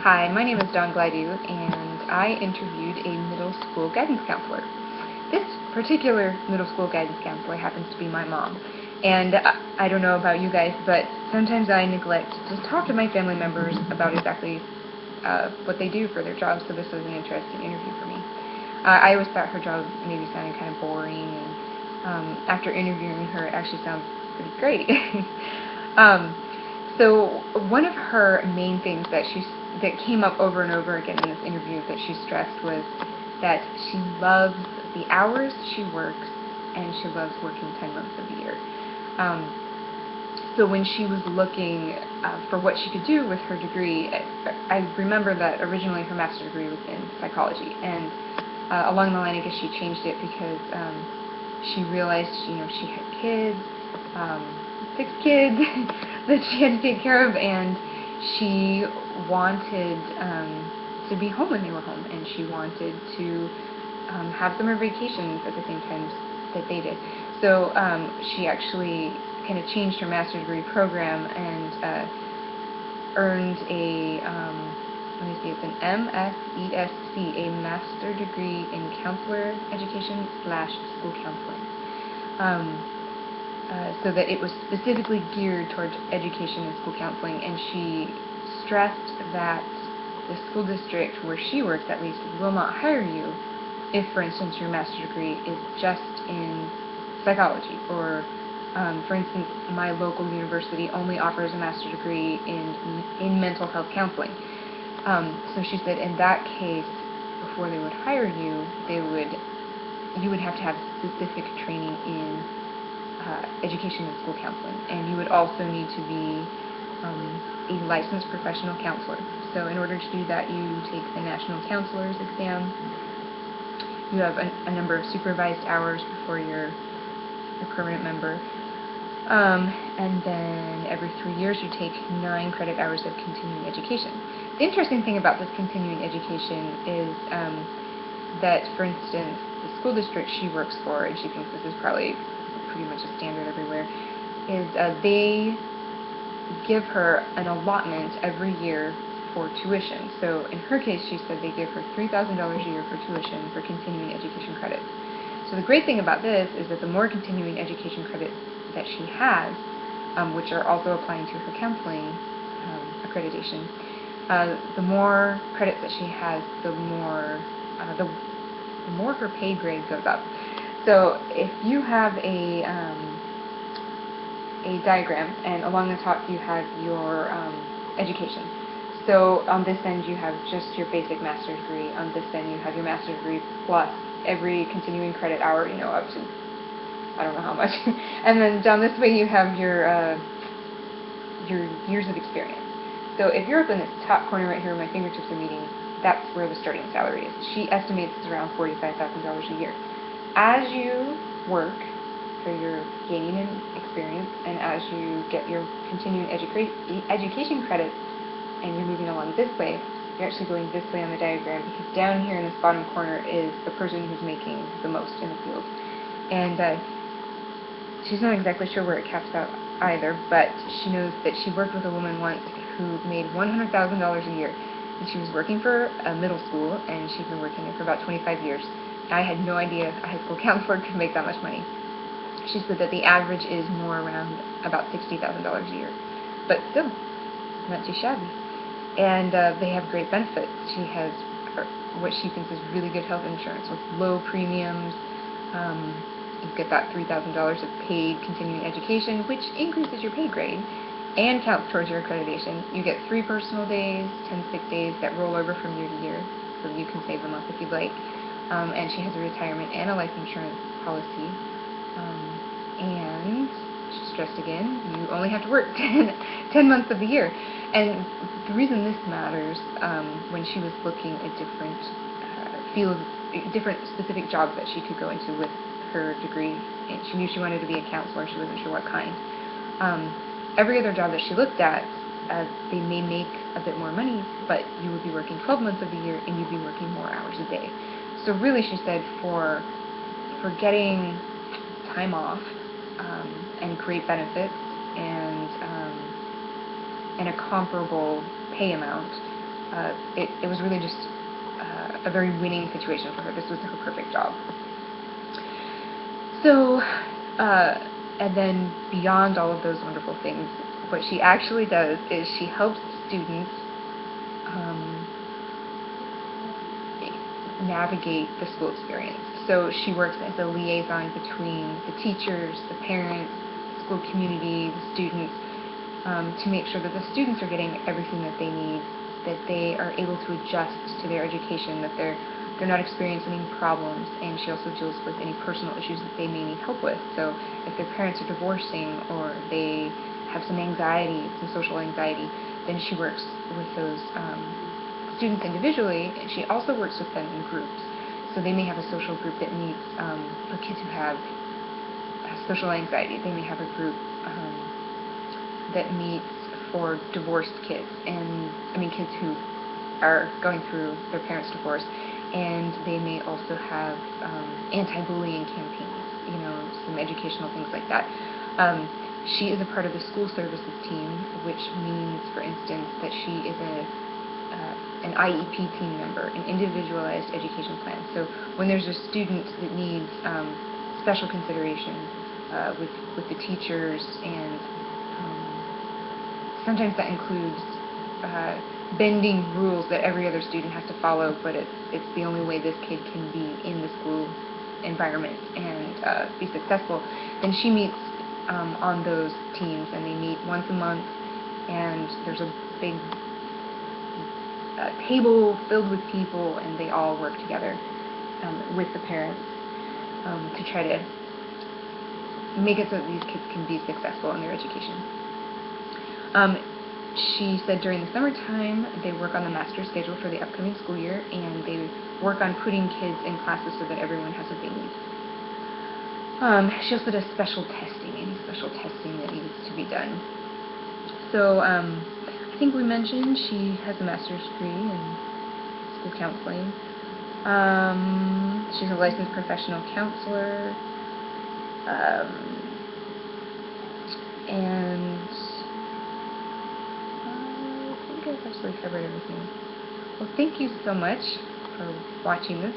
Hi, my name is Dawn Gladue, and I interviewed a middle school guidance counselor. This particular middle school guidance counselor happens to be my mom. And I don't know about you guys, but sometimes I neglect to talk to my family members about exactly what they do for their job, so this was an interesting interview for me. I always thought her job maybe sounded kind of boring, and after interviewing her, it actually sounds pretty great. um, so one of her main things that came up over and over again in this interview that she stressed was that she loves the hours she works, and she loves working 10 months of the year. Um, so when she was looking for what she could do with her degree, I remember that originally her master's degree was in psychology, and along the line I guess she changed it because she realized she had kids, 6 kids that she had to take care of, and she wanted to be home when they were home, and she wanted to have summer vacations at the same time that they did. So she actually kind of changed her master's degree program and earned a, let me see, it's an MSESC, a Master Degree in Counselor Education / School Counseling. So that it was specifically geared towards education and school counseling, and she stressed that the school district where she works, at least, will not hire you if, for instance, your master's degree is just in psychology, or for instance, my local university only offers a master's degree in mental health counseling. So she said in that case, before they would hire you, you would have to have specific training in education and school counseling, and you would also need to be a licensed professional counselor. So in order to do that, you take the National Counselor's Exam. You have a number of supervised hours before you're a permanent member. And then every 3 years you take 9 credit hours of continuing education. The interesting thing about this continuing education is that, for instance, the school district she works for, and she thinks this is probably pretty much a standard everywhere, is they give her an allotment every year for tuition. So in her case, she said they give her $3,000 a year for tuition for continuing education credits. So the great thing about this is that the more continuing education credits that she has, which are also applying to her counseling accreditation, the more credits that she has, the more her pay grade goes up. So if you have a diagram, and along the top you have your education. So on this end you have just your basic master's degree. On this end you have your master's degree plus every continuing credit hour, up to I don't know how much. And then down this way you have your years of experience. So if you're up in this top corner right here where my fingertips are meeting, that's where the starting salary is. She estimates it's around $45,000 a year. As you work, so you're gaining in experience, and as you get your continuing education credits and you're moving along this way, you're actually going this way on the diagram, because down here in this bottom corner is the person who's making the most in the field. And she's not exactly sure where it caps out either, but she knows that she worked with a woman once who made $100,000 a year, and she was working for a middle school, and she'd been working there for about 25 years. I had no idea a high school counselor could make that much money. She said that the average is more around about $60,000 a year, but still not too shabby. And they have great benefits. She has what she thinks is really good health insurance with low premiums. You get that $3,000 of paid continuing education, which increases your pay grade and counts towards your accreditation. You get 3 personal days, 10 sick days that roll over from year to year, so you can save them up if you'd like. And she has a retirement and a life insurance policy. And she stressed again, you only have to work 10 months of the year. And the reason this matters, when she was looking at different fields, different specific jobs that she could go into with her degree, and she knew she wanted to be a counselor, she wasn't sure what kind. Every other job that she looked at, they may make a bit more money, but you would be working 12 months of the year, and you'd be working more hours a day. So really, she said, for getting time off and great benefits and a comparable pay amount, it was really just a very winning situation for her. This was her perfect job. So, and then beyond all of those wonderful things, what she actually does is she helps students navigate the school experience. So she works as a liaison between the teachers, the parents, the school community, the students, to make sure that the students are getting everything that they need, that they are able to adjust to their education, that they're not experiencing any problems. And she also deals with any personal issues that they may need help with. So if their parents are divorcing or they have some anxiety, some social anxiety, then she works with those students individually, and she also works with them in groups. So they may have a social group that meets for kids who have social anxiety. They may have a group that meets for divorced kids, and kids who are going through their parents' divorce, and they may also have anti-bullying campaigns, some educational things like that. She is a part of the school services team, which means, for instance, that she is an IEP team member, an individualized education plan. So when there's a student that needs special consideration with the teachers, and sometimes that includes bending rules that every other student has to follow, but it's the only way this kid can be in the school environment and be successful, then she meets on those teams, and they meet once a month, and there's a big table filled with people, and they all work together with the parents to try to make it so that these kids can be successful in their education. She said during the summertime they work on the master schedule for the upcoming school year, and they work on putting kids in classes so that everyone has what they need. She also does special testing, any special testing that needs to be done. So I think we mentioned she has a master's degree in school counseling. She's a licensed professional counselor, and I think I've actually covered everything. Well, thank you so much for watching this.